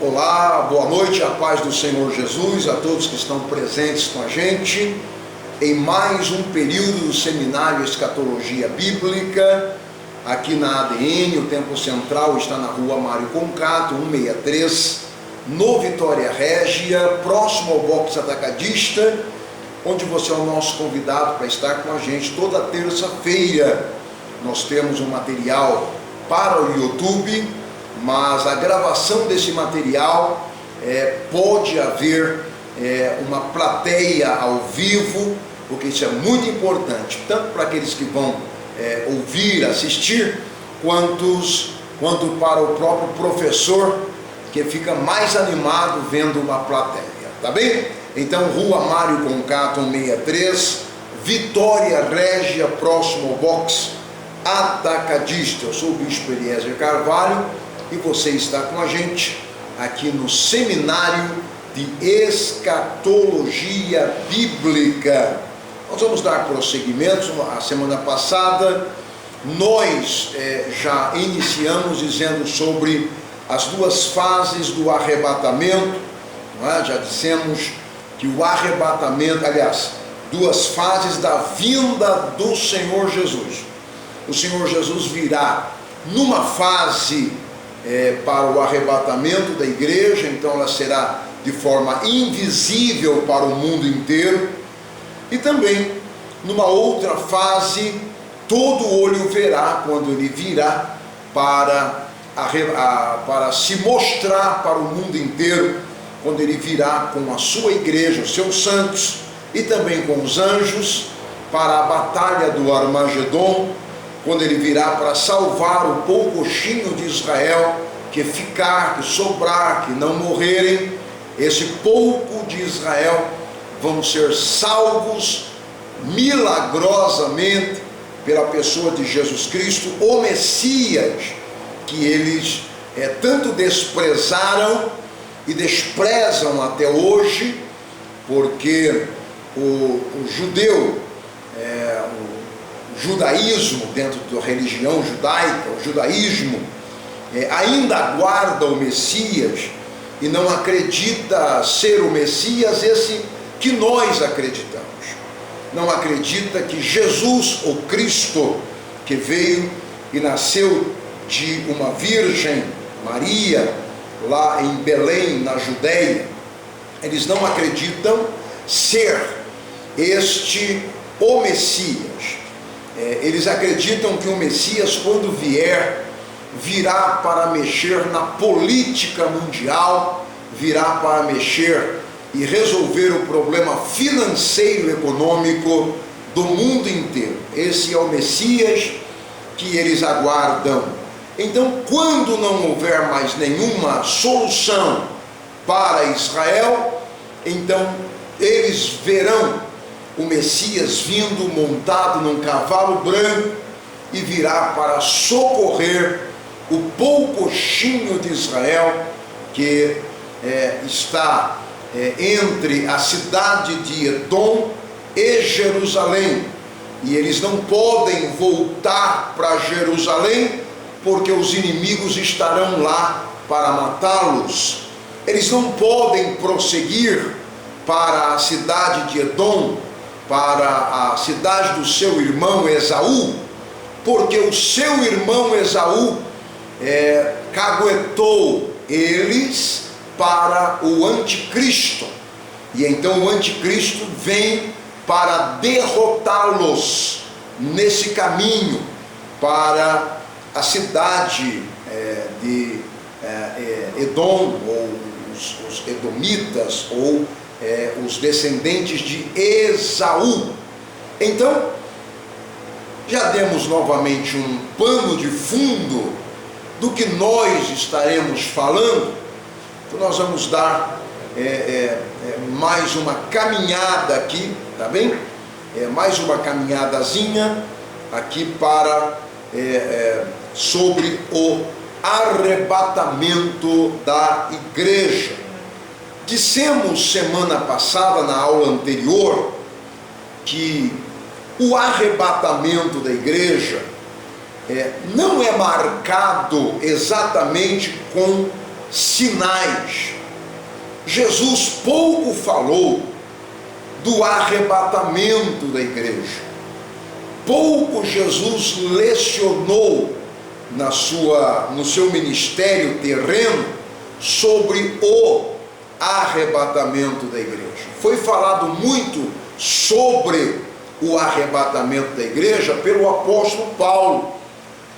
Olá, boa noite, a paz do Senhor Jesus, a todos que estão presentes com a gente, em mais um período do Seminário Escatologia Bíblica, aqui na ADN. O Templo Central está na rua Mário Concato, 163, no Vitória Régia, próximo ao box atacadista, onde você é o nosso convidado para estar com a gente toda terça-feira. Nós temos um material para o YouTube, mas a gravação desse material pode haver uma plateia ao vivo, porque isso é muito importante, tanto para aqueles que vão ouvir, assistir, quanto para o próprio professor, que fica mais animado vendo uma plateia, tá bem? Então, Rua Mário Concato 163, Vitória Régia, próximo ao box atacadista. Eu sou o Bispo Eliezer Carvalho e você está com a gente aqui no Seminário de Escatologia Bíblica. Nós vamos dar prosseguimento. A semana passada nós já iniciamos dizendo sobre as duas fases do arrebatamento, não é? Já dissemos que o arrebatamento, aliás, duas fases da vinda do Senhor Jesus. O Senhor Jesus virá numa fase para o arrebatamento da igreja, então ela será de forma invisível para o mundo inteiro, e também numa outra fase todo olho verá quando ele virá para se mostrar para o mundo inteiro, quando ele virá com a sua igreja, os seus santos e também com os anjos para a batalha do Armagedon, quando ele virá para salvar o poucochinho de Israel, que ficar, que sobrar, que não morrerem. Esse pouco de Israel vão ser salvos milagrosamente pela pessoa de Jesus Cristo, o Messias, que eles tanto desprezaram e desprezam até hoje, porque o judeu, o judaísmo, dentro da religião judaica, o judaísmo ainda aguarda o Messias e não acredita ser o Messias esse que nós acreditamos. Não acredita que Jesus, o Cristo, que veio e nasceu de uma virgem, Maria, lá em Belém, na Judéia, eles não acreditam ser este o Messias. Eles acreditam que o Messias, quando vier, virá para mexer na política mundial, virá para mexer e resolver o problema financeiro e econômico do mundo inteiro. Esse é o Messias que eles aguardam. Então, quando não houver mais nenhuma solução para Israel, então eles verão o Messias vindo montado num cavalo branco e virá para socorrer o poucochinho de Israel que está entre a cidade de Edom e Jerusalém. E eles não podem voltar para Jerusalém, porque os inimigos estarão lá para matá-los. Eles não podem prosseguir para a cidade de Edom, para a cidade do seu irmão Esaú, porque o seu irmão Esaú caguetou eles para o anticristo, e então o anticristo vem para derrotá-los nesse caminho para a cidade de Edom, ou os edomitas, ou os descendentes de Esaú. Então, já demos novamente um pano de fundo do que nós estaremos falando. Então nós vamos dar mais uma caminhada aqui, tá bem? Mais uma caminhadazinha aqui para sobre o arrebatamento da igreja. Dissemos semana passada, na aula anterior, que o arrebatamento da igreja não é marcado exatamente com sinais. Jesus pouco falou do arrebatamento da igreja. Pouco Jesus lecionou no seu ministério terreno sobre o arrebatamento da igreja. Foi falado muito sobre o arrebatamento da igreja pelo apóstolo Paulo,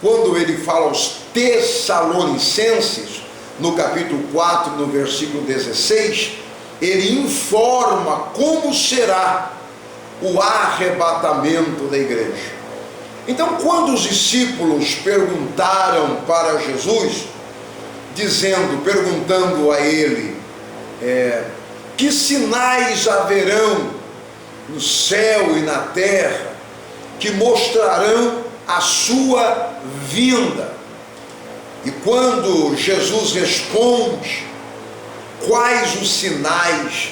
quando ele fala aos Tessalonicenses, no capítulo 4, no versículo 16, ele informa como será o arrebatamento da igreja. Então, quando os discípulos perguntaram para Jesus, perguntando a ele, que sinais haverão no céu e na terra que mostrarão a sua vinda? E quando Jesus responde quais os sinais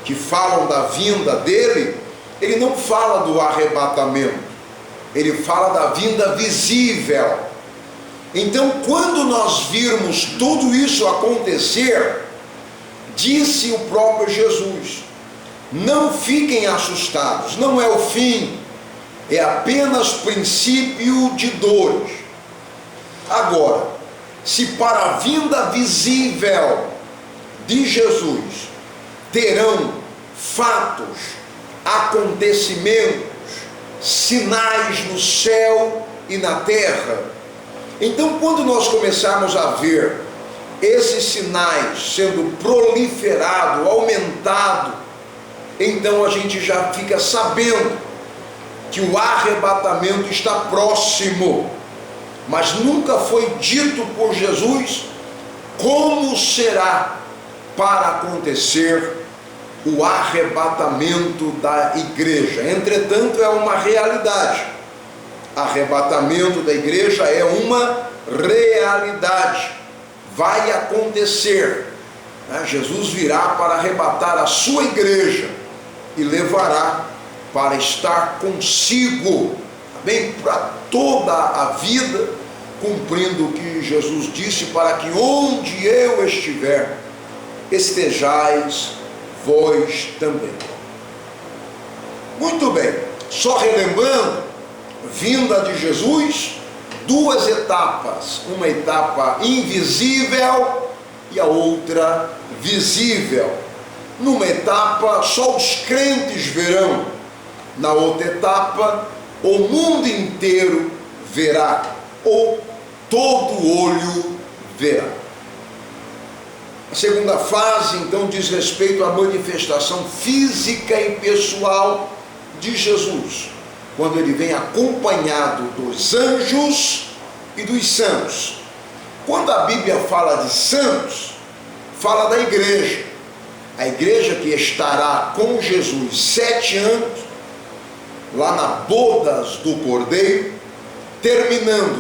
que falam da vinda dele, ele não fala do arrebatamento, ele fala da vinda visível. Então, quando nós virmos tudo isso acontecer, disse o próprio Jesus: não fiquem assustados, não é o fim, é apenas princípio de dores. Agora, se para a vinda visível de Jesus terão fatos, acontecimentos, sinais no céu e na terra, então quando nós começarmos a ver esses sinais sendo proliferado, aumentado, então a gente já fica sabendo que o arrebatamento está próximo. Mas nunca foi dito por Jesus como será para acontecer o arrebatamento da igreja. Entretanto, é uma realidade. Arrebatamento da igreja é uma realidade. Vai acontecer. Jesus virá para arrebatar a sua igreja e levará para estar consigo, bem, para toda a vida, cumprindo o que Jesus disse, para que onde eu estiver, estejais vós também. Muito bem, só relembrando, vinda de Jesus, duas etapas, uma etapa invisível e a outra visível. Numa etapa só os crentes verão, na outra etapa o mundo inteiro verá, ou todo olho verá. A segunda fase, então, diz respeito à manifestação física e pessoal de Jesus, quando ele vem acompanhado dos anjos e dos santos. Quando a Bíblia fala de santos, fala da igreja, a igreja que estará com Jesus 7 anos, lá na bodas do Cordeiro,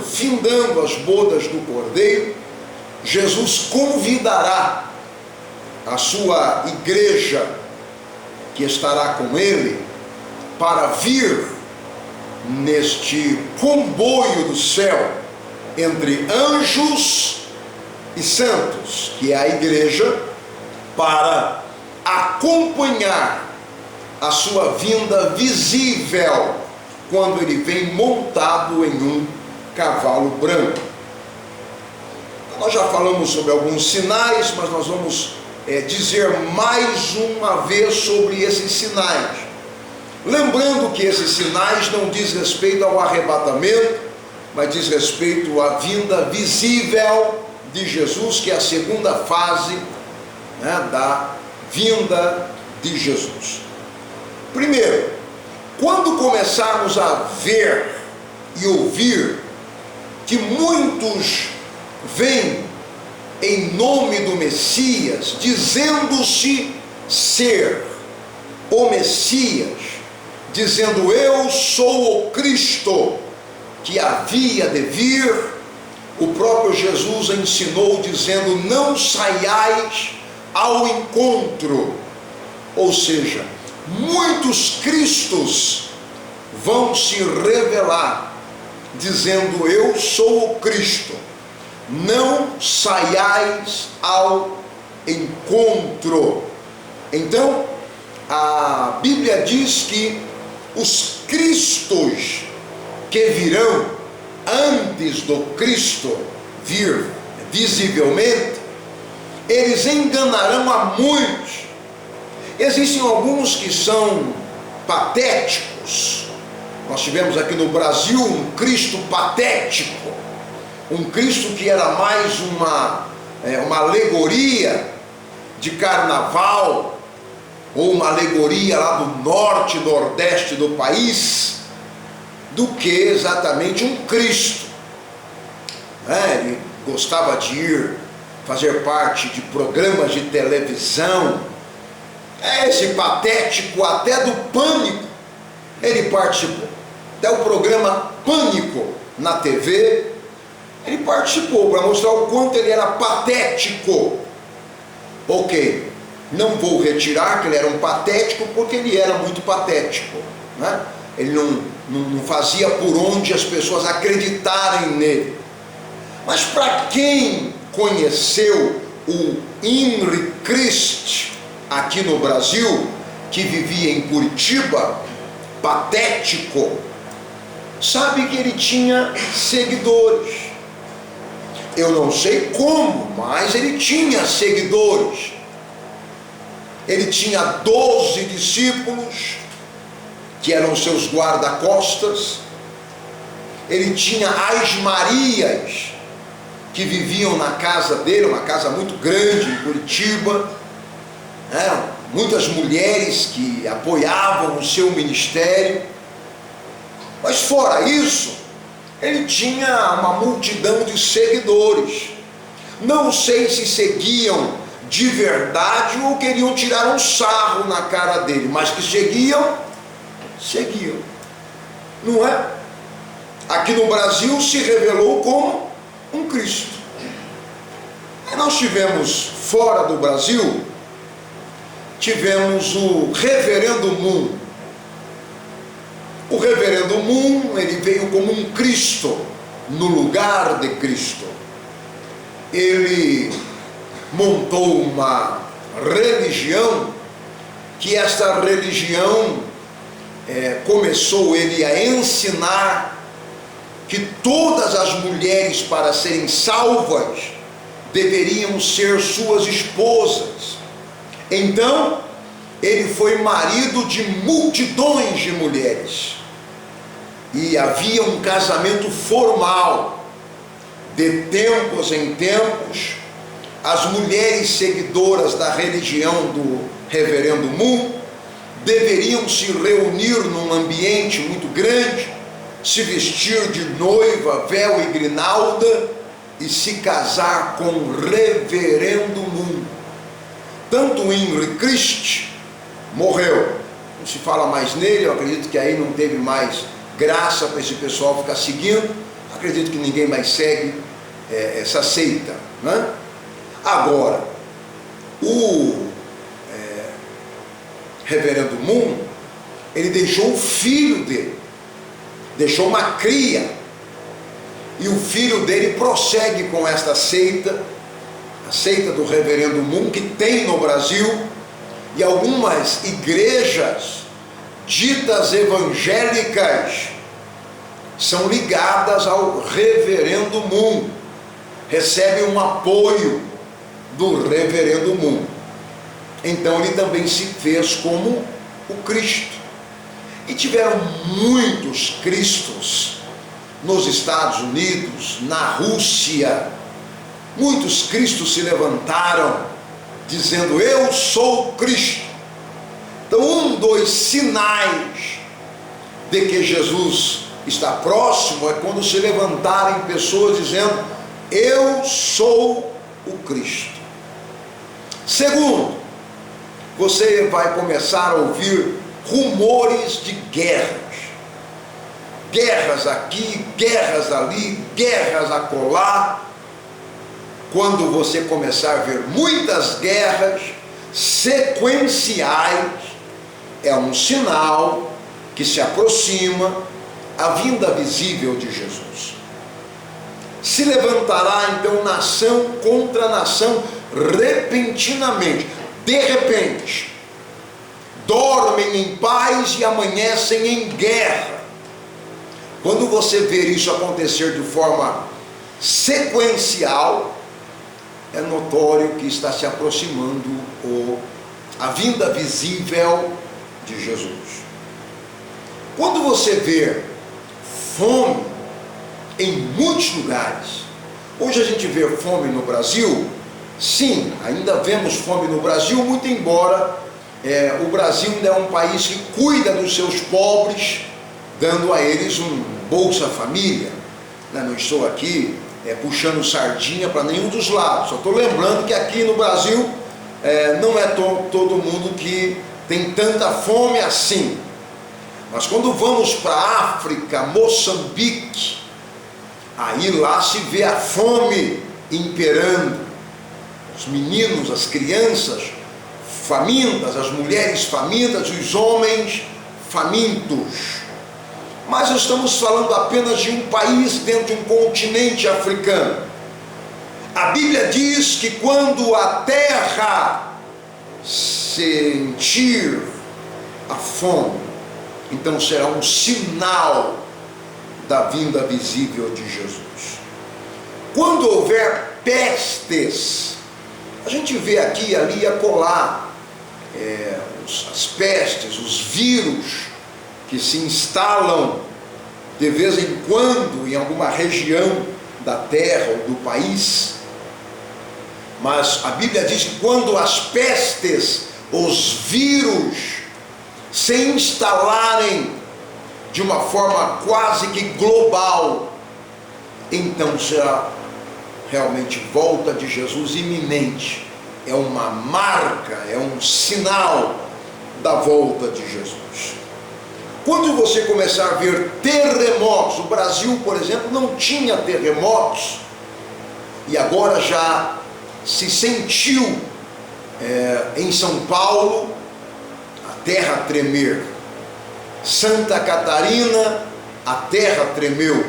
findando as bodas do Cordeiro, Jesus convidará a sua igreja, que estará com ele, para vir neste comboio do céu, entre anjos e santos, que é a igreja, para acompanhar a sua vinda visível, quando ele vem montado em um cavalo branco. Nós já falamos sobre alguns sinais, mas nós vamos dizer mais uma vez sobre esses sinais. Lembrando que esses sinais não diz respeito ao arrebatamento, mas diz respeito à vinda visível de Jesus, que é a segunda fase, da vinda de Jesus. Primeiro, quando começarmos a ver e ouvir que muitos vêm em nome do Messias, dizendo-se ser o Messias, dizendo: eu sou o Cristo que havia de vir, o próprio Jesus ensinou dizendo: não saiais ao encontro. Ou seja, muitos cristos vão se revelar, dizendo: eu sou o Cristo. não saiais ao encontro. Então, a Bíblia diz que os cristos que virão antes do Cristo vir visivelmente, eles enganarão a muitos. Existem alguns que são patéticos. Nós tivemos aqui no Brasil um Cristo patético, um Cristo que era mais uma alegoria de carnaval, ou uma alegoria lá do norte e nordeste do país, do que exatamente um Cristo. Ele gostava de ir fazer parte de programas de televisão. Esse patético até do Pânico, ele participou. Até o programa Pânico na TV, ele participou para mostrar o quanto ele era patético. Ok, não vou retirar que ele era um patético, porque ele era muito patético, né? Ele não fazia por onde as pessoas acreditarem nele. Mas para quem conheceu o Henri Christ aqui no Brasil, que vivia em Curitiba, patético, sabe que ele tinha seguidores. Eu não sei como, mas ele tinha seguidores. Ele tinha 12 discípulos, que eram seus guarda-costas. Ele tinha as Marias, que viviam na casa dele, uma casa muito grande em Curitiba. Eram muitas mulheres que apoiavam o seu ministério. Mas fora isso, ele tinha uma multidão de seguidores. Não sei se seguiam de verdade ou queriam tirar um sarro na cara dele, mas que seguiam, não é? Aqui no Brasil se revelou como um Cristo. Aí nós tivemos, fora do Brasil, tivemos o Reverendo Moon. O Reverendo Moon, ele veio como um Cristo, no lugar de Cristo. Ele montou uma religião, que esta religião começou ele a ensinar que todas as mulheres, para serem salvas, deveriam ser suas esposas. Então, ele foi marido de multidões de mulheres, e havia um casamento formal. De tempos em tempos, as mulheres seguidoras da religião do Reverendo Moon deveriam se reunir num ambiente muito grande, se vestir de noiva, véu e grinalda, e se casar com o Reverendo Moon. Tanto o Henri Christ morreu, não se fala mais nele. Eu acredito que aí não teve mais graça para esse pessoal ficar seguindo. Acredito que ninguém mais segue essa seita, né? Agora, o Reverendo Moon, ele deixou o filho dele, deixou uma cria, e o filho dele prossegue com esta seita, a seita do Reverendo Moon, que tem no Brasil, e algumas igrejas ditas evangélicas são ligadas ao Reverendo Moon, recebem um apoio do Reverendo Moon. Então ele também se fez como o Cristo. E tiveram muitos Cristos nos Estados Unidos, na Rússia. Muitos Cristos se levantaram dizendo: eu sou Cristo. Então, um dos sinais de que Jesus está próximo é quando se levantarem pessoas dizendo: eu sou o Cristo. Segundo, você vai começar a ouvir rumores de guerras. Guerras aqui, guerras ali, guerras acolá. Quando você começar a ver muitas guerras sequenciais, é um sinal que se aproxima a vinda visível de Jesus. Se levantará então nação contra nação repentinamente, de repente. Dormem em paz e amanhecem em guerra. Quando você ver isso acontecer de forma sequencial, é notório que está se aproximando a vinda visível de Jesus. Quando você vê fome em muitos lugares, hoje a gente vê fome no Brasil, sim, ainda vemos fome no Brasil, muito embora o Brasil ainda é um país que cuida dos seus pobres, dando a eles um Bolsa Família. Não estou aqui puxando sardinha para nenhum dos lados, só estou lembrando que aqui no Brasil não é todo mundo que tem tanta fome assim. Mas quando vamos para a África, Moçambique, aí lá se vê a fome imperando. Os meninos, as crianças famintas, as mulheres famintas, os homens famintos. Mas estamos falando apenas de um país dentro de um continente africano. A Bíblia diz que quando a terra sentir a fome, então será um sinal da vinda visível de Jesus. Quando houver pestes, a gente vê aqui e ali acolá as pestes, os vírus que se instalam de vez em quando em alguma região da terra ou do país. Mas a Bíblia diz que quando as pestes, os vírus se instalarem de uma forma quase que global, então será realmente volta de Jesus iminente. É uma marca, é um sinal da volta de Jesus. Quando você começar a ver terremotos, o Brasil, por exemplo, não tinha terremotos, e agora já se sentiu em São Paulo a terra tremer. Santa Catarina, a terra tremeu.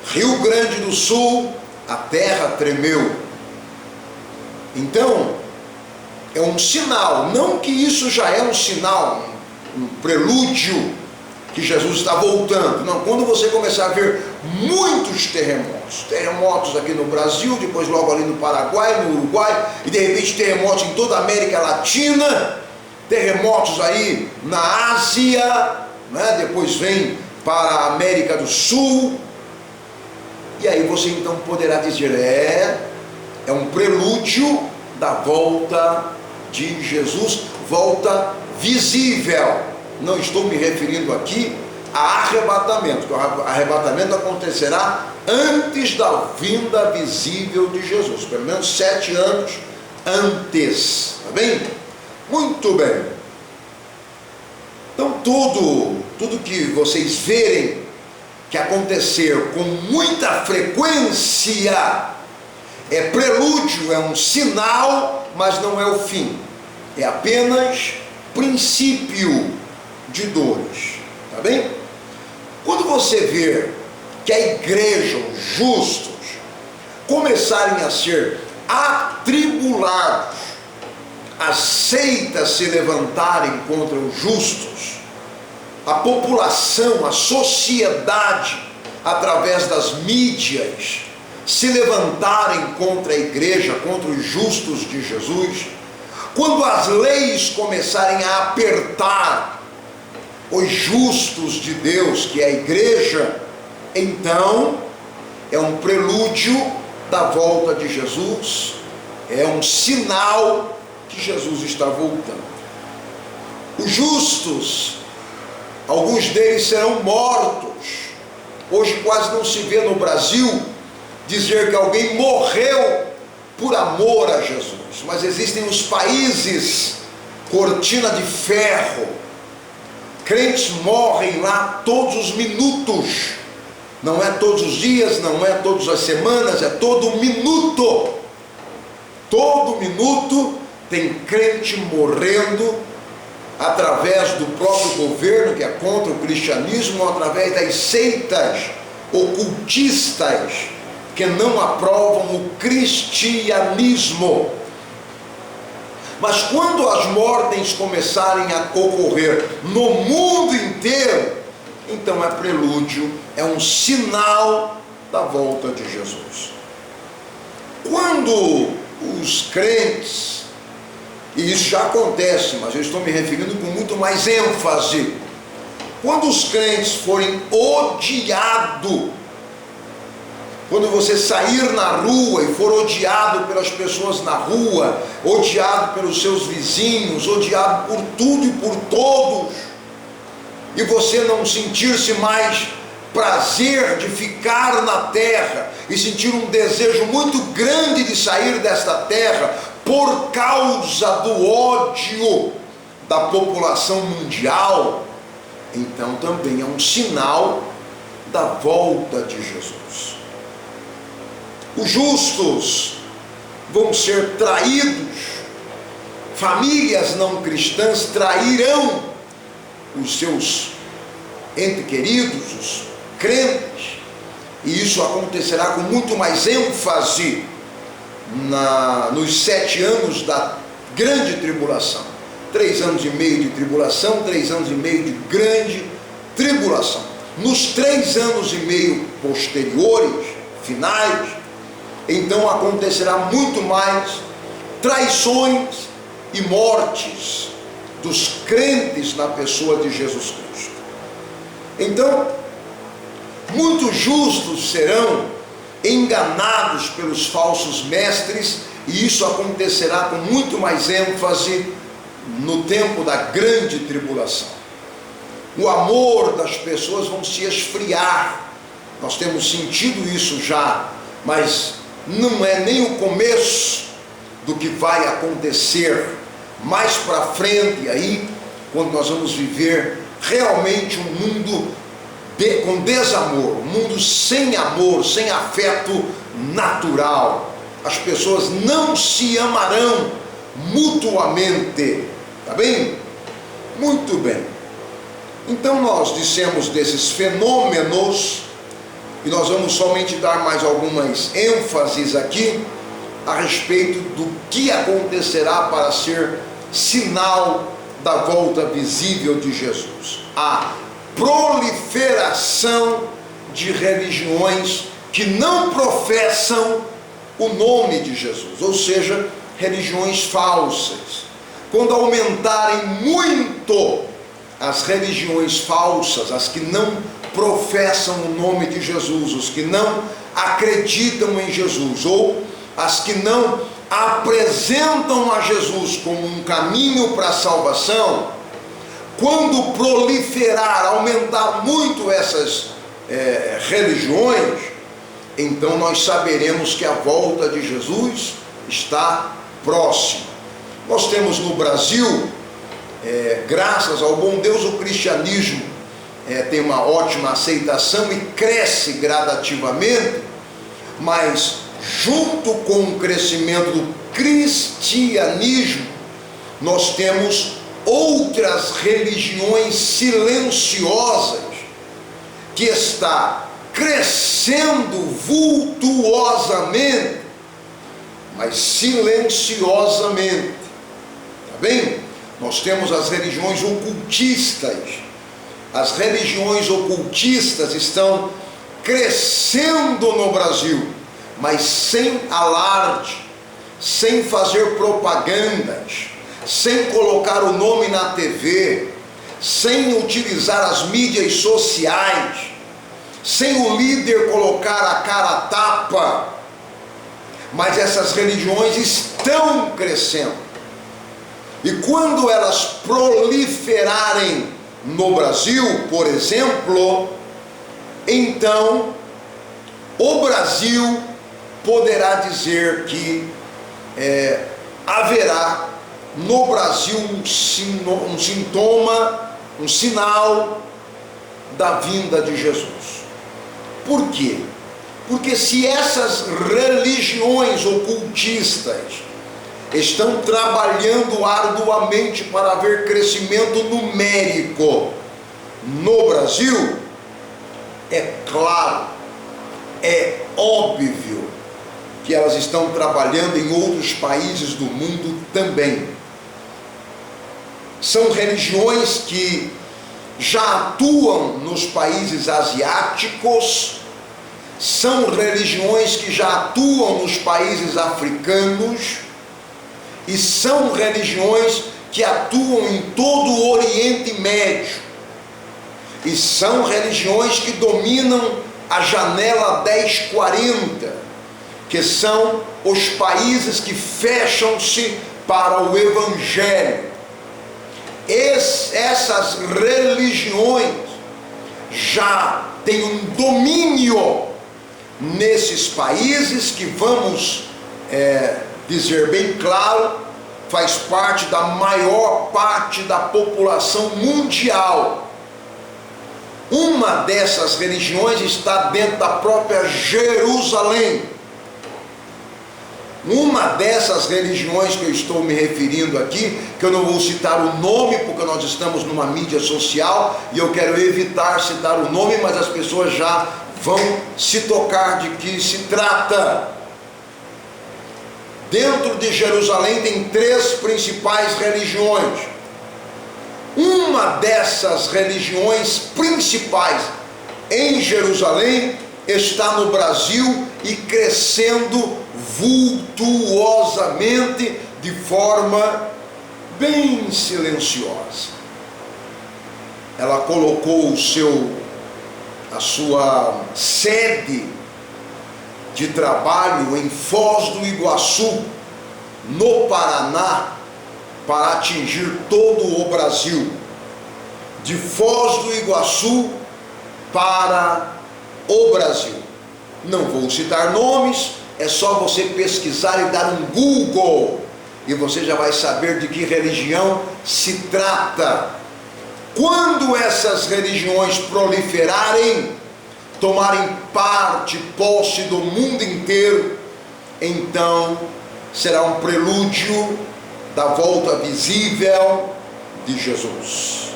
Rio Grande do Sul, a terra tremeu. Então, é um sinal, não que isso já é um sinal, um prelúdio que Jesus está voltando. Não, quando você começar a ver muitos terremotos aqui no Brasil, depois logo ali no Paraguai, no Uruguai, e de repente terremotos em toda a América Latina, terremotos aí na Ásia, né? Depois vem para a América do Sul, e aí você então poderá dizer, é um prelúdio da volta de Jesus, volta visível. Não estou me referindo aqui a arrebatamento, porque o arrebatamento acontecerá antes da vinda visível de Jesus, pelo menos 7 anos antes, tá bem? Muito bem. Então tudo que vocês verem que acontecer com muita frequência é prelúdio, é um sinal, mas não é o fim, é apenas princípio de dores, tá bem? Quando você ver que a igreja, os justos, começarem a ser atribulados, as seitas se levantarem contra os justos, a população, a sociedade, através das mídias, se levantarem contra a igreja, contra os justos de Jesus, quando as leis começarem a apertar os justos de Deus, que é a igreja, então é um prelúdio da volta de Jesus, é um sinal que Jesus está voltando. Os justos, alguns deles serão mortos. Hoje quase não se vê no Brasil dizer que alguém morreu por amor a Jesus, mas existem os países cortina de ferro, crentes morrem lá todos os minutos, não é todos os dias, não é todas as semanas, é todo minuto tem crente morrendo através do próprio governo, que é contra o cristianismo, ou através das seitas ocultistas que não aprovam o cristianismo. Mas quando as mortes começarem a ocorrer no mundo inteiro, então é prelúdio, é um sinal da volta de Jesus. Quando os crentes, e isso já acontece, mas eu estou me referindo com muito mais ênfase, quando os crentes forem odiados, quando você sair na rua e for odiado pelas pessoas na rua, odiado pelos seus vizinhos, odiado por tudo e por todos, e você não sentir-se mais prazer de ficar na terra e sentir um desejo muito grande de sair desta terra por causa do ódio da população mundial, então também é um sinal da volta de Jesus. Os justos vão ser traídos, famílias não cristãs trairão os seus entes queridos, os crentes, e isso acontecerá com muito mais ênfase nos 7 anos da grande tribulação. 3 anos e meio de tribulação, 3 anos e meio de grande tribulação. Nos 3 anos e meio posteriores, finais, então acontecerá muito mais traições e mortes dos crentes na pessoa de Jesus Cristo. Então, muitos justos serão enganados pelos falsos mestres, e isso acontecerá com muito mais ênfase no tempo da grande tribulação. O amor das pessoas vão se esfriar, nós temos sentido isso já, mas não é nem o começo do que vai acontecer mais para frente aí, quando nós vamos viver realmente um mundo com desamor, um mundo sem amor, sem afeto natural. As pessoas não se amarão mutuamente, tá bem? Muito bem. Então nós dissemos desses fenômenos, e nós vamos somente dar mais algumas ênfases aqui a respeito do que acontecerá para ser sinal da volta visível de Jesus. A proliferação de religiões que não professam o nome de Jesus, ou seja, religiões falsas. Quando aumentarem muito as religiões falsas, as que não professam o nome de Jesus, os que não acreditam em Jesus, ou as que não apresentam a Jesus como um caminho para a salvação, quando proliferar, aumentar muito essas religiões, então nós saberemos que a volta de Jesus está próxima. Nós temos no Brasil, graças ao bom Deus, o cristianismo tem uma ótima aceitação e cresce gradativamente, mas junto com o crescimento do cristianismo, nós temos outras religiões silenciosas que está crescendo vultuosamente, mas silenciosamente, tá bem? Nós temos as religiões ocultistas. As religiões ocultistas estão crescendo no Brasil, mas sem alarde, sem fazer propagandas, sem colocar o nome na TV, sem utilizar as mídias sociais, sem o líder colocar a cara a tapa. Mas essas religiões estão crescendo, e quando elas proliferarem no Brasil, por exemplo, então o Brasil poderá dizer que haverá no Brasil um sintoma, um sinal da vinda de Jesus. Por quê? Porque se essas religiões ocultistas estão trabalhando arduamente para haver crescimento numérico no Brasil, é claro, é óbvio que elas estão trabalhando em outros países do mundo também. São religiões que já atuam nos países asiáticos, são religiões que já atuam nos países africanos, e são religiões que atuam em todo o Oriente Médio, e são religiões que dominam a janela 1040, que são os países que fecham-se para o Evangelho. Essas religiões já têm um domínio nesses países que, vamos dizer bem claro, faz parte da maior parte da população mundial. Uma dessas religiões está dentro da própria Jerusalém. Uma dessas religiões que eu estou me referindo aqui, que eu não vou citar o nome, porque nós estamos numa mídia social e eu quero evitar citar o nome, mas as pessoas já vão se tocar de que se trata. Dentro de Jerusalém tem 3 principais religiões. Uma dessas religiões principais em Jerusalém está no Brasil e crescendo vultuosamente de forma bem silenciosa. Ela colocou a sua sede de trabalho em Foz do Iguaçu, no Paraná, para atingir todo o Brasil. De Foz do Iguaçu para o Brasil. Não vou citar nomes, é só você pesquisar e dar um Google, e você já vai saber de que religião se trata. Quando essas religiões proliferarem, tomarem posse do mundo inteiro, então será um prelúdio da volta visível de Jesus.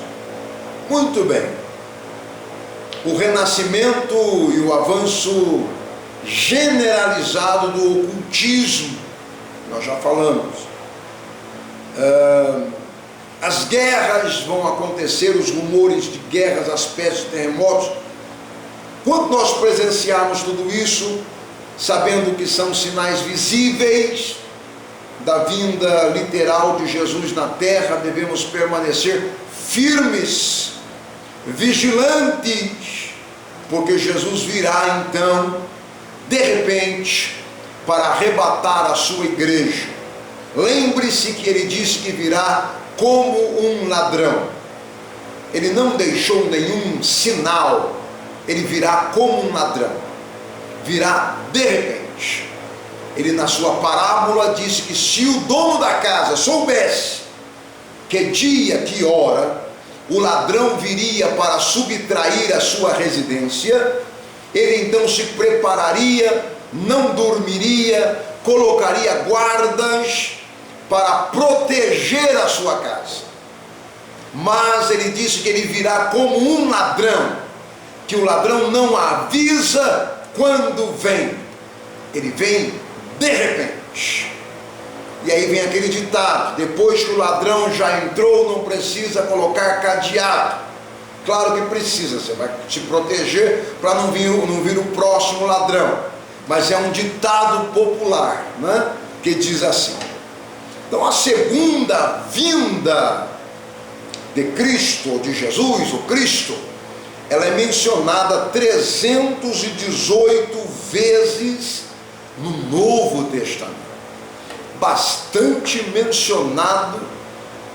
Muito bem. O renascimento e o avanço generalizado do ocultismo, nós já falamos. As guerras vão acontecer, os rumores de guerras, as pestes, terremotos. Quando nós presenciarmos tudo isso, sabendo que são sinais visíveis da vinda literal de Jesus na terra, devemos permanecer firmes, vigilantes, porque Jesus virá então, de repente, para arrebatar a sua igreja. Lembre-se que ele disse que virá como um ladrão. Ele não deixou nenhum sinal. Ele virá como um ladrão. Virá de repente. Ele, na sua parábola, disse que se o dono da casa soubesse que dia, que hora o ladrão viria para subtrair a sua residência, ele então se prepararia, não dormiria, colocaria guardas para proteger a sua casa. Mas ele disse que ele virá como um ladrão, que o ladrão não avisa quando vem, ele vem de repente. E aí vem aquele ditado: depois que o ladrão já entrou, não precisa colocar cadeado. Claro que precisa, você vai se proteger para não vir o próximo ladrão, mas é um ditado popular, né, que diz assim. Então a segunda vinda de Cristo, de Jesus, o Cristo, ela é mencionada 318 vezes no Novo Testamento, bastante mencionado,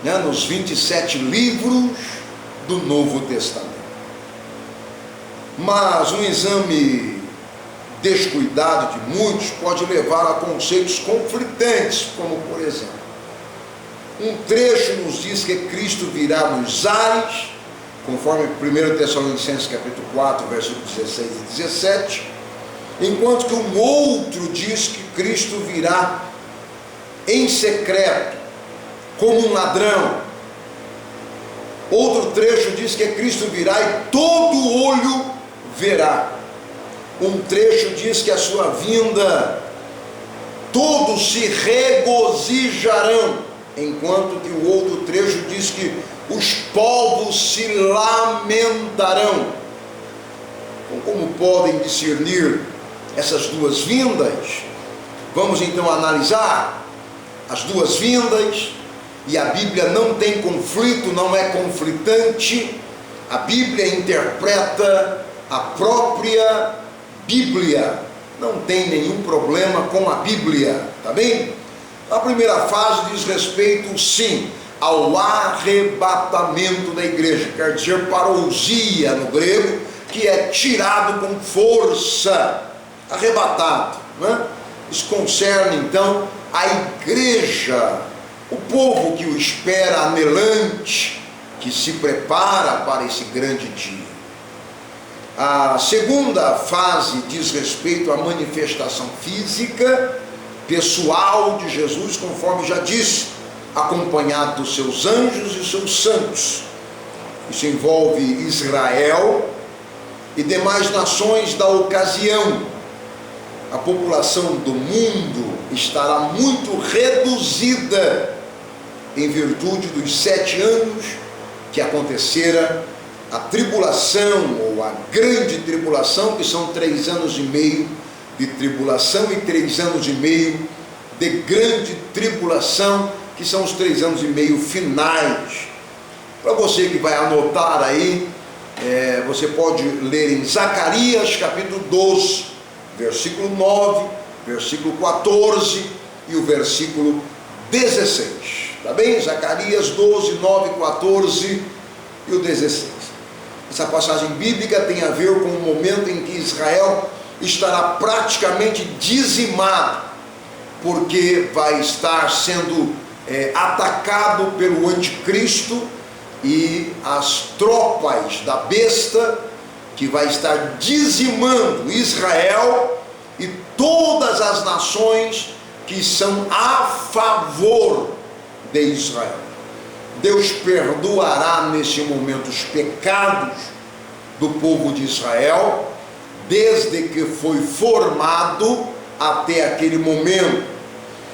né, nos 27 livros do Novo Testamento. Mas um exame descuidado de muitos pode levar a conceitos conflitantes, como por exemplo, um trecho nos diz que Cristo virá nos ares, conforme 1 Tessalonicenses capítulo 4, versículos 16 e 17, enquanto que um outro diz que Cristo virá em secreto, como um ladrão. Outro trecho diz que Cristo virá e todo olho verá. Um trecho diz que a sua vinda todos se regozijarão, enquanto que o outro trecho diz que os povos se lamentarão. Então, como podem discernir essas duas vindas? Vamos então analisar as duas vindas. E a Bíblia não tem conflito, não é conflitante. A Bíblia interpreta a própria Bíblia. Não tem nenhum problema com a Bíblia, tá bem? A primeira fase diz respeito, sim, ao arrebatamento da igreja, quer dizer, parousia no grego, que é tirado com força, arrebatado, né? Isso concerne então a igreja, o povo que o espera anelante, que se prepara para esse grande dia. A segunda fase diz respeito à manifestação física, pessoal de Jesus, conforme já disse, acompanhado dos seus anjos e seus santos. Isso envolve Israel e demais nações da ocasião. A população do mundo estará muito reduzida em virtude dos 7 anos que acontecera a tribulação, ou a grande tribulação, que são 3 anos e meio de tribulação e 3 anos e meio de grande tribulação, que são os 3 anos e meio finais. Para você que vai anotar aí, você pode ler em Zacarias capítulo 12, versículo 9, versículo 14 e o versículo 16. Tá bem? Zacarias 12, 9, 14 e o 16. Essa passagem bíblica tem a ver com o momento em que Israel estará praticamente dizimado, porque vai estar sendo atacado pelo anticristo e as tropas da besta, que vai estar dizimando Israel e todas as nações que são a favor de Israel. Deus perdoará nesse momento os pecados do povo de Israel, desde que foi formado até aquele momento,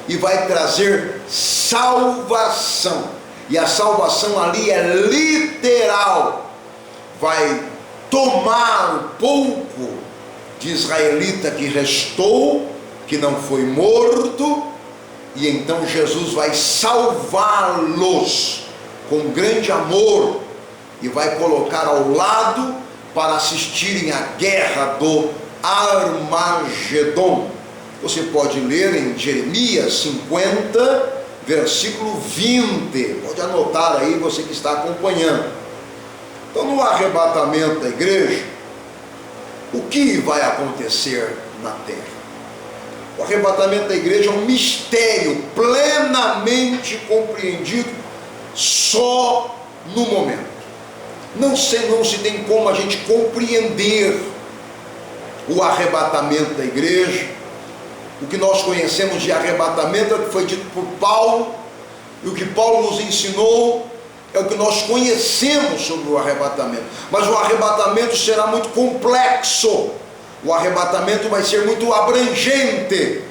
e vai trazer salvação. E a salvação ali é literal. Vai tomar o pouco de israelita que restou, que não foi morto, e então Jesus vai salvá-los com grande amor e vai colocar ao lado para assistirem à guerra do Armagedon. Você pode ler em Jeremias 50, versículo 20, pode anotar aí, você que está acompanhando. Então, no arrebatamento da igreja, o que vai acontecer na terra? O arrebatamento da igreja é um mistério plenamente compreendido só no momento. Não se tem como a gente compreender o arrebatamento da igreja. O que nós conhecemos de arrebatamento é o que foi dito por Paulo, e o que Paulo nos ensinou é o que nós conhecemos sobre o arrebatamento. Mas o arrebatamento será muito complexo, o arrebatamento vai ser muito abrangente,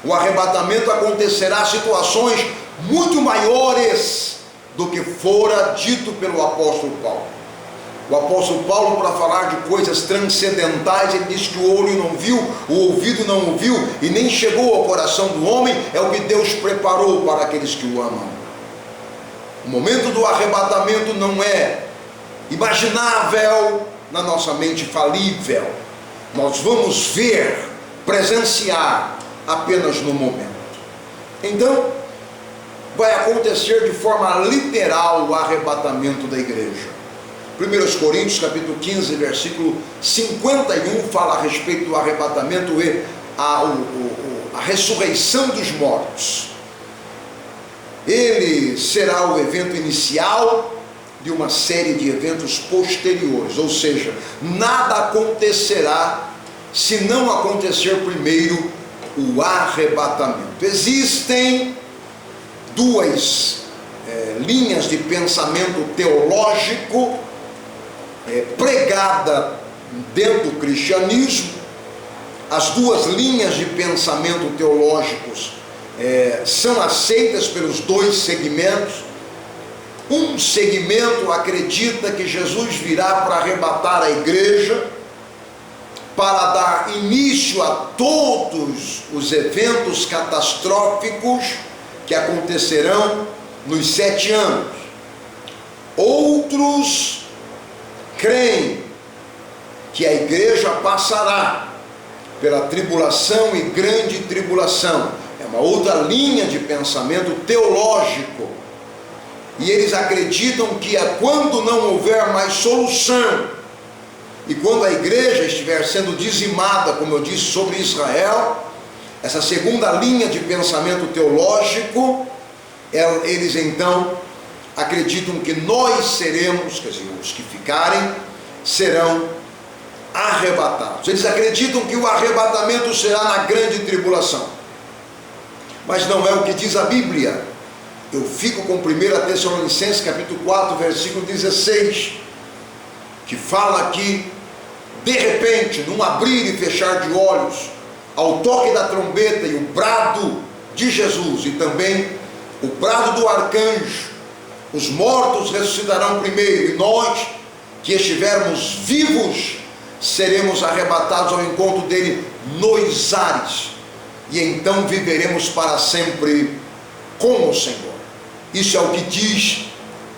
o arrebatamento acontecerá situações muito maiores do que fora dito pelo apóstolo Paulo. O apóstolo Paulo, para falar de coisas transcendentais, ele diz que o olho não viu, o ouvido não ouviu e nem chegou ao coração do homem, é o que Deus preparou para aqueles que o amam. O momento do arrebatamento não é imaginável na nossa mente falível. Nós vamos ver, presenciar apenas no momento. Então, vai acontecer de forma literal o arrebatamento da igreja. 1 Coríntios capítulo 15, versículo 51, fala a respeito do arrebatamento e a ressurreição dos mortos. Ele será o evento inicial de uma série de eventos posteriores, ou seja, nada acontecerá se não acontecer primeiro o arrebatamento. Existem duas linhas de pensamento teológico pregada dentro do cristianismo, as duas linhas de pensamento teológicos são aceitas pelos dois segmentos. Um segmento acredita que Jesus virá para arrebatar a igreja, para dar início a todos os eventos catastróficos que acontecerão nos 7 anos. Outros creem que a igreja passará pela tribulação e grande tribulação. É uma outra linha de pensamento teológico. E eles acreditam que quando não houver mais solução, e quando a igreja estiver sendo dizimada, como eu disse sobre Israel, essa segunda linha de pensamento teológico, eles então acreditam que nós seremos, quer dizer, os que ficarem, serão arrebatados. Eles acreditam que o arrebatamento será na grande tribulação. Mas não é o que diz a Bíblia. Eu fico com 1 Tessalonicenses capítulo 4, versículo 16, que fala que, de repente, num abrir e fechar de olhos, ao toque da trombeta e o brado de Jesus, e também o brado do arcanjo, os mortos ressuscitarão primeiro, e nós, que estivermos vivos, seremos arrebatados ao encontro dele nos ares, e então viveremos para sempre com o Senhor. Isso é o que diz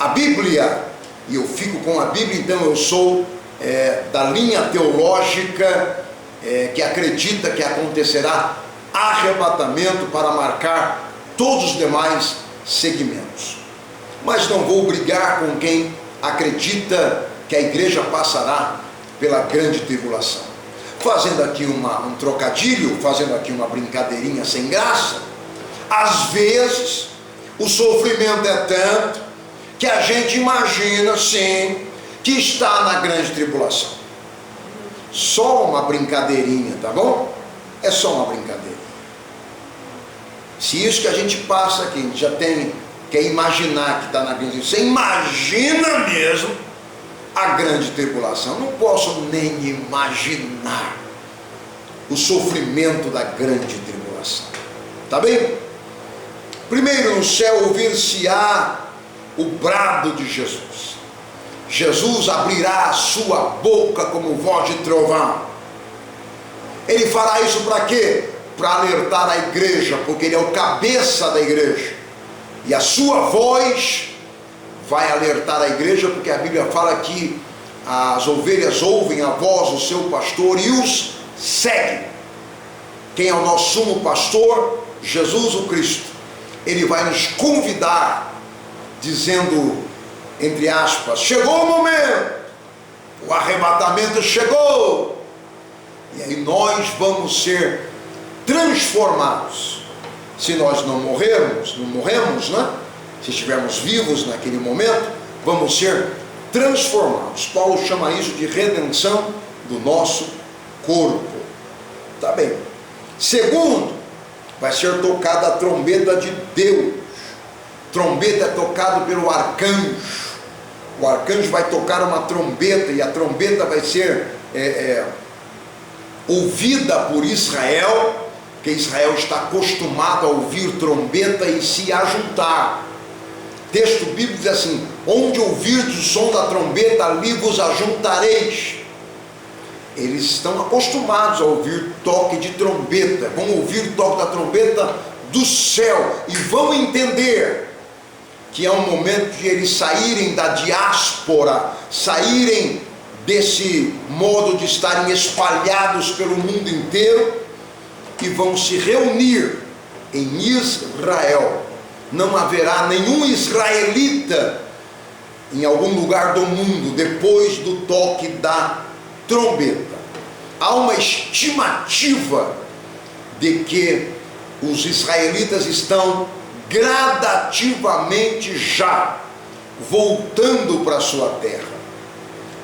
a Bíblia, e eu fico com a Bíblia. Então eu sou da linha teológica que acredita que acontecerá arrebatamento para marcar todos os demais segmentos. Mas não vou brigar com quem acredita que a igreja passará pela grande tribulação. Fazendo aqui um trocadilho, fazendo aqui uma brincadeirinha sem graça, às vezes o sofrimento é tanto que a gente imagina, sim, que está na grande tribulação. Só uma brincadeirinha, tá bom? É só uma brincadeirinha. Se isso que a gente passa aqui, a gente já quer imaginar que está na grande tribulação, você imagina mesmo a grande tribulação. Não posso nem imaginar o sofrimento da grande tribulação. Tá bem? Primeiro, no céu ouvir-se-á o brado de Jesus. Jesus abrirá a sua boca como voz de trovão. Ele fará isso para quê? Para alertar a igreja, porque ele é o cabeça da igreja. E a sua voz vai alertar a igreja, porque a Bíblia fala que as ovelhas ouvem a voz do seu pastor e os seguem. Quem é o nosso sumo pastor? Jesus o Cristo. Ele vai nos convidar, dizendo, entre aspas, chegou o momento, o arrebatamento chegou, e aí nós vamos ser transformados. Se nós não morremos, né? Se estivermos vivos naquele momento, vamos ser transformados. Paulo chama isso de redenção do nosso corpo. Tá bem. Segundo, vai ser tocada a trombeta de Deus. Trombeta é tocado pelo arcanjo. O arcanjo vai tocar uma trombeta, e a trombeta vai ser ouvida por Israel, porque Israel está acostumado a ouvir trombeta e se ajuntar. O texto bíblico diz assim: onde ouvirdes o som da trombeta, ali vos ajuntareis. Eles estão acostumados a ouvir toque de trombeta, vão ouvir o toque da trombeta do céu, e vão entender que é um momento de eles saírem da diáspora, saírem desse modo de estarem espalhados pelo mundo inteiro, e vão se reunir em Israel. Não haverá nenhum israelita em algum lugar do mundo depois do toque da trombeta. Há uma estimativa de que os israelitas estão gradativamente já voltando para a sua terra,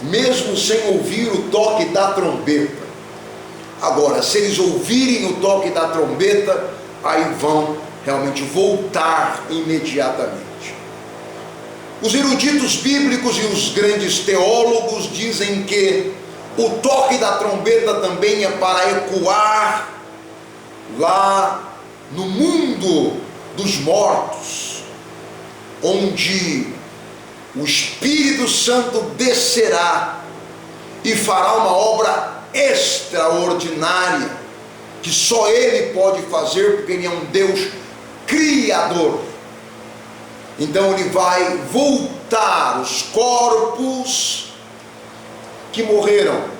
mesmo sem ouvir o toque da trombeta. Agora, se eles ouvirem o toque da trombeta, aí vão realmente voltar imediatamente. Os eruditos bíblicos e os grandes teólogos dizem que O toque da trombeta também é para ecoar lá no mundo dos mortos, onde o Espírito Santo descerá e fará uma obra extraordinária, que só Ele pode fazer, porque Ele é um Deus criador. Então Ele vai voltar os corpos que morreram.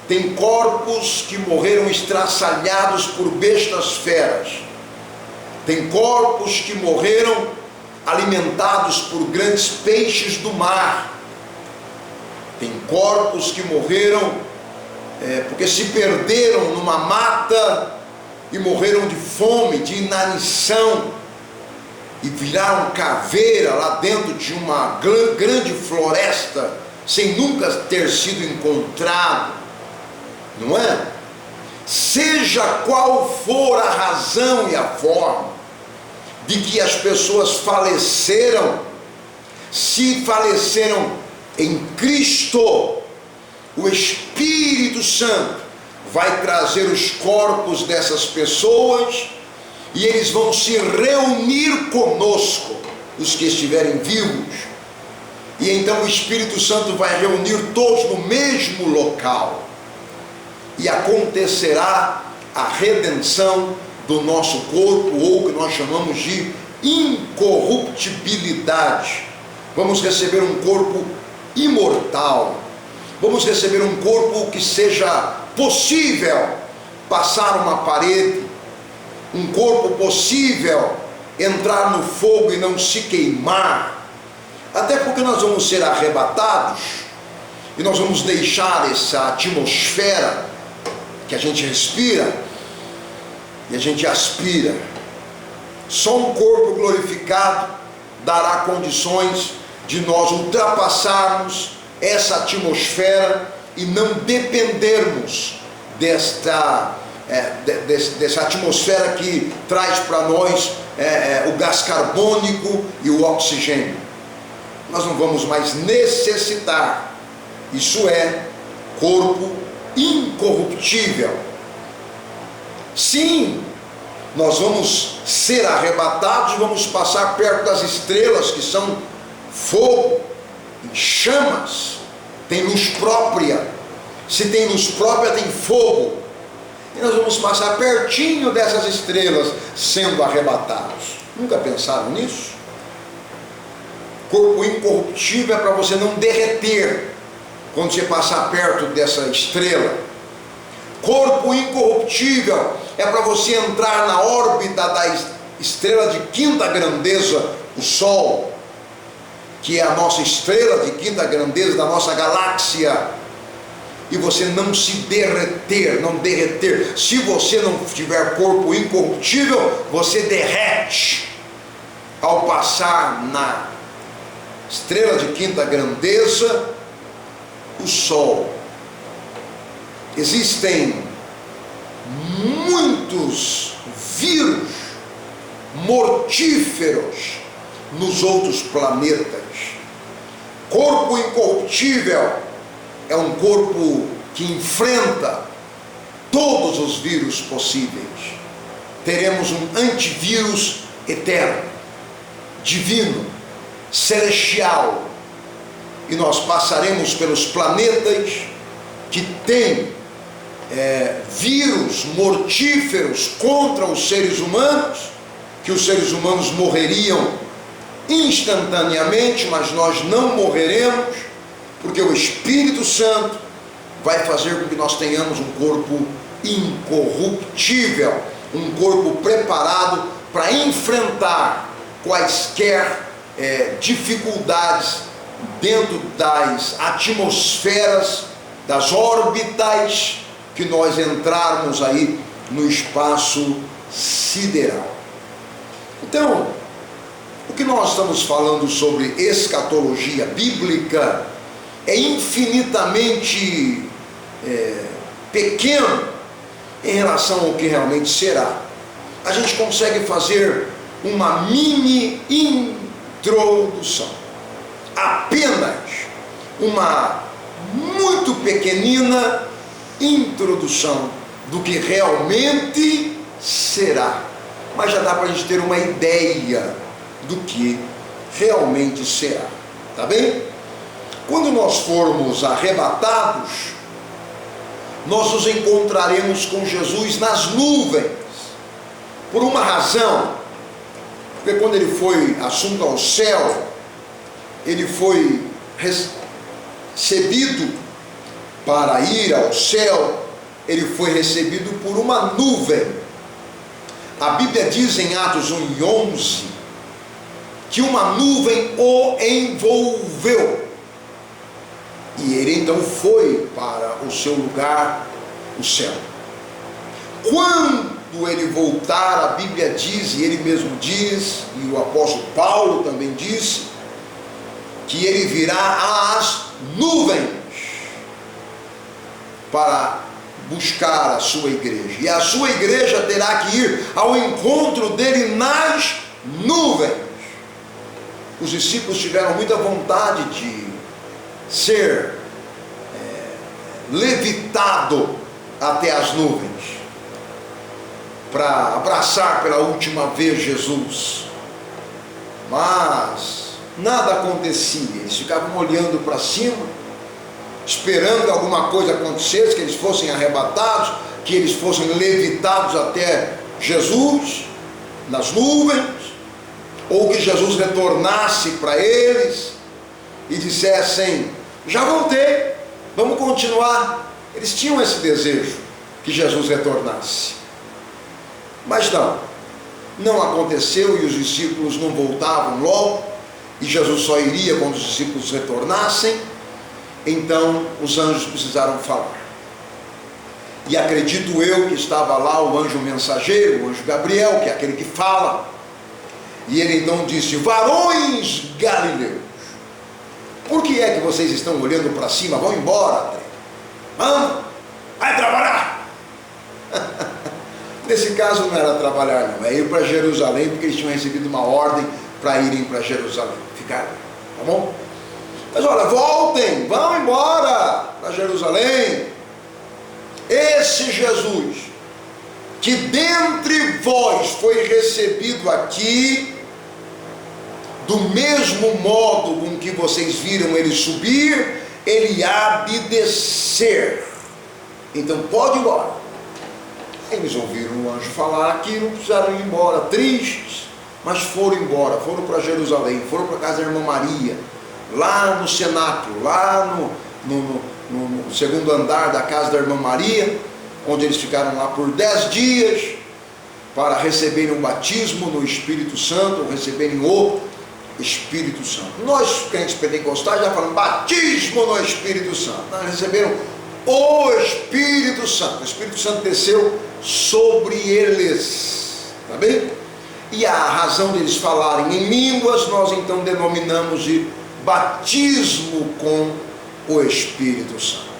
Tem corpos que morreram estraçalhados por bestas feras. Tem corpos que morreram alimentados por grandes peixes do mar. Tem corpos que morreram porque se perderam numa mata e morreram de fome, de inanição, e viraram caveira lá dentro de uma grande floresta, sem nunca ter sido encontrado, não é? Seja qual for a razão e a forma de que as pessoas faleceram, se faleceram em Cristo, o Espírito Santo vai trazer os corpos dessas pessoas e eles vão se reunir conosco, os que estiverem vivos. E então o Espírito Santo vai reunir todos no mesmo local e acontecerá a redenção do nosso corpo, ou o que nós chamamos de incorruptibilidade. Vamos receber um corpo imortal. Vamos receber um corpo que seja possível passar uma parede, um corpo possível entrar no fogo e não se queimar, até porque nós vamos ser arrebatados e nós vamos deixar essa atmosfera que a gente respira e a gente aspira. Só um corpo glorificado dará condições de nós ultrapassarmos essa atmosfera e não dependermos dessa atmosfera que traz para nós o gás carbônico e o oxigênio. Nós não vamos mais necessitar. Isso é corpo incorruptível. Sim, nós vamos ser arrebatados e vamos passar perto das estrelas, que são fogo, chamas, tem luz própria. Se tem luz própria, tem fogo. E nós vamos passar pertinho dessas estrelas sendo arrebatados. Nunca pensaram nisso? Corpo incorruptível é para você não derreter quando você passar perto dessa estrela. Corpo incorruptível é para você entrar na órbita da estrela de quinta grandeza, o Sol, que é a nossa estrela de quinta grandeza da nossa galáxia, e você não se derreter, não derreter. Se você não tiver corpo incorruptível, você derrete ao passar na estrela de quinta grandeza, o Sol. Existem muitos vírus mortíferos nos outros planetas. Corpo incorruptível é um corpo que enfrenta todos os vírus possíveis. Teremos um antivírus eterno, divino, celestial, e nós passaremos pelos planetas que têm vírus mortíferos contra os seres humanos, que os seres humanos morreriam instantaneamente, mas nós não morreremos, porque o Espírito Santo vai fazer com que nós tenhamos um corpo incorruptível, um corpo preparado para enfrentar quaisquer dificuldades dentro das atmosferas, das órbitas que nós entrarmos aí no espaço sideral. Então, o que nós estamos falando sobre escatologia bíblica é infinitamente pequeno em relação ao que realmente será. A gente consegue fazer uma mini introdução, apenas uma muito pequenina introdução do que realmente será. Mas já dá para a gente ter uma ideia do que realmente será. Tá bem? Quando nós formos arrebatados, nós nos encontraremos com Jesus nas nuvens. Por uma razão, porque quando ele foi assunto ao céu, ele foi recebido para ir ao céu, ele foi recebido por uma nuvem. A Bíblia diz em Atos 1:11 que uma nuvem o envolveu. E ele então foi para o seu lugar, o céu. Quando ele voltar, a Bíblia diz, e ele mesmo diz, e o apóstolo Paulo também disse, que ele virá às nuvens para buscar a sua igreja. E a sua igreja terá que ir ao encontro dele nas nuvens. Os discípulos tiveram muita vontade de ser levitado até as nuvens, para abraçar pela última vez Jesus. Mas nada acontecia. Eles ficavam olhando para cima, esperando que alguma coisa acontecesse, que eles fossem arrebatados, que eles fossem levitados até Jesus nas nuvens, ou que Jesus retornasse para eles e dissessem: já voltei, vamos continuar. Eles tinham esse desejo que Jesus retornasse, mas não aconteceu, e os discípulos não voltavam logo, e Jesus só iria quando os discípulos retornassem. Então os anjos precisaram falar, e acredito eu que estava lá o anjo mensageiro, o anjo Gabriel, que é aquele que fala, e ele então disse: varões galileus, por que é que vocês estão olhando para cima? Vão embora, vamos, vai trabalhar. Nesse caso não era trabalhar não, é ir para Jerusalém, porque eles tinham recebido uma ordem para irem para Jerusalém, ficaram, tá bom? Mas olha, voltem, vão embora para Jerusalém. Esse Jesus, que dentre vós foi recebido aqui, do mesmo modo com que vocês viram ele subir, ele há de descer. Então pode ir embora. Eles ouviram o anjo falar aqui, não precisaram ir embora, tristes, mas foram embora, foram para Jerusalém, foram para a casa da irmã Maria, lá no cenáculo, lá no segundo andar da casa da irmã Maria, onde eles ficaram lá por 10 dias, para receberem o batismo no Espírito Santo, receberem o Espírito Santo. Nós, crentes pentecostais, já falamos batismo no Espírito Santo. Nós receberam o Espírito Santo. O Espírito Santo desceu sobre eles, tá bem? E a razão deles falarem em línguas, nós então denominamos de batismo com o Espírito Santo.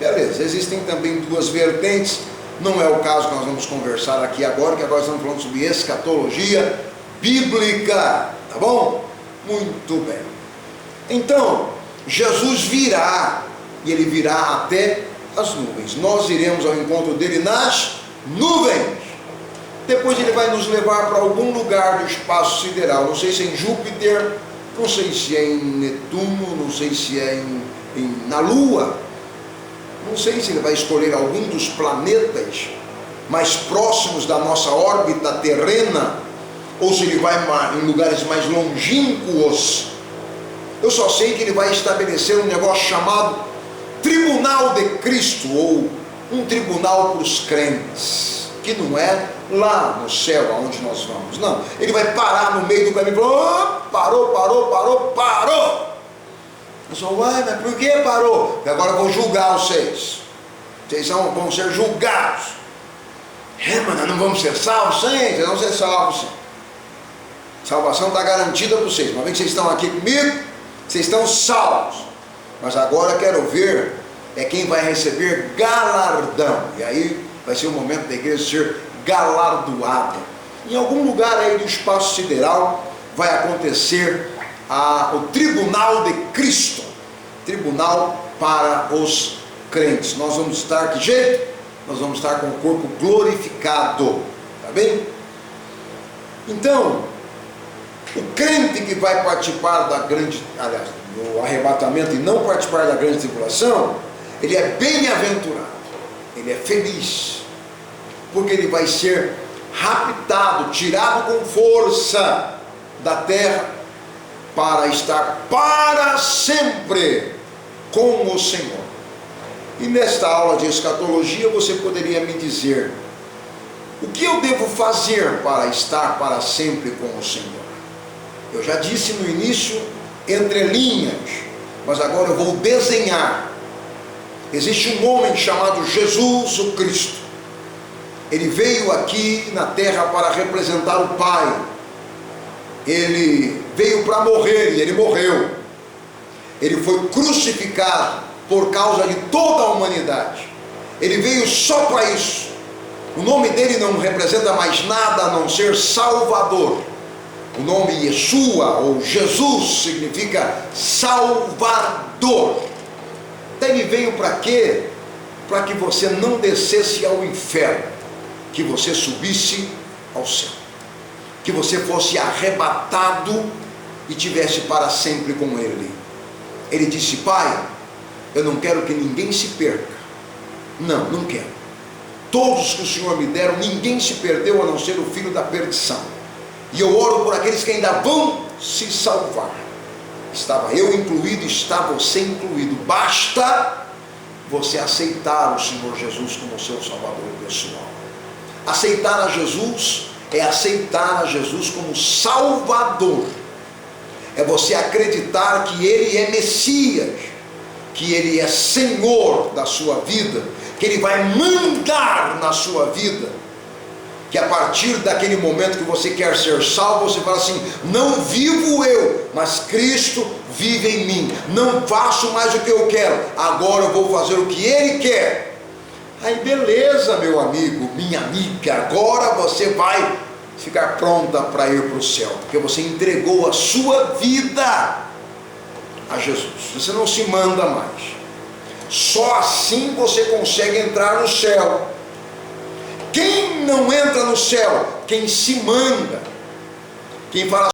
Beleza, existem também duas vertentes, não é o caso que nós vamos conversar aqui agora, que agora estamos falando sobre escatologia bíblica, tá bom? Muito bem. Então, Jesus virá, e ele virá até as nuvens. Nós iremos ao encontro dele nas nuvens. Depois ele vai nos levar para algum lugar do espaço sideral, não sei se é em Júpiter, não sei se é em Netuno, não sei se é na Lua, não sei se ele vai escolher algum dos planetas mais próximos da nossa órbita terrena, ou se ele vai em lugares mais longínquos. Eu só sei que ele vai estabelecer um negócio chamado Tribunal de Cristo, ou um tribunal para os crentes, que não é lá no céu aonde nós vamos, não. Ele vai parar no meio do caminho e falar: oh, parou. Eu sou: uai, mas por que parou? Porque agora eu vou julgar vocês. Vocês vão ser julgados. Mas nós não vamos ser salvos? Sim, vocês vão ser salvos, sim. Salvação está garantida para vocês. Uma vez que vocês estão aqui comigo, vocês estão salvos. Mas agora quero ver quem vai receber galardão. E aí vai ser o momento da igreja ser galardoada. Em algum lugar aí do espaço sideral vai acontecer o Tribunal de Cristo, tribunal para os crentes. Nós vamos estar, que jeito? Nós vamos estar com o corpo glorificado, tá bem? Então, o crente que vai participar da grande, aliás, do arrebatamento e não participar da grande tribulação, ele é bem-aventurado, ele é feliz, porque ele vai ser raptado, tirado com força da terra, para estar para sempre com o Senhor. E nesta aula de escatologia você poderia me dizer: o que eu devo fazer para estar para sempre com o Senhor? Eu já disse no início, entre linhas, mas agora eu vou desenhar. Existe um homem chamado Jesus o Cristo. Ele veio aqui na terra para representar o Pai. Ele veio para morrer e ele morreu. Ele foi crucificado por causa de toda a humanidade. Ele veio só para isso. O nome dele não representa mais nada a não ser Salvador. O nome Yeshua ou Jesus significa Salvador. Então ele veio para quê? Para que você não descesse ao inferno, que você subisse ao céu, que você fosse arrebatado e tivesse para sempre com ele. Ele disse: Pai, eu não quero que ninguém se perca. Não quero. Todos que o Senhor me deram, ninguém se perdeu a não ser o filho da perdição. E eu oro por aqueles que ainda vão se salvar. Estava eu incluído, está você incluído. Basta você aceitar o Senhor Jesus como seu Salvador pessoal. Aceitar a Jesus é aceitar a Jesus como Salvador. É você acreditar que Ele é Messias, que Ele é Senhor da sua vida, que Ele vai mandar na sua vida, que a partir daquele momento que você quer ser salvo, você fala assim: não vivo eu, mas Cristo vive em mim. Não faço mais o que eu quero, agora eu vou fazer o que Ele quer. Aí beleza, meu amigo, minha amiga, agora você vai ficar pronta para ir para o céu, porque você entregou a sua vida a Jesus. Você não se manda mais. Só assim você consegue entrar no céu. Quem não entra no céu? Quem se manda. Quem fala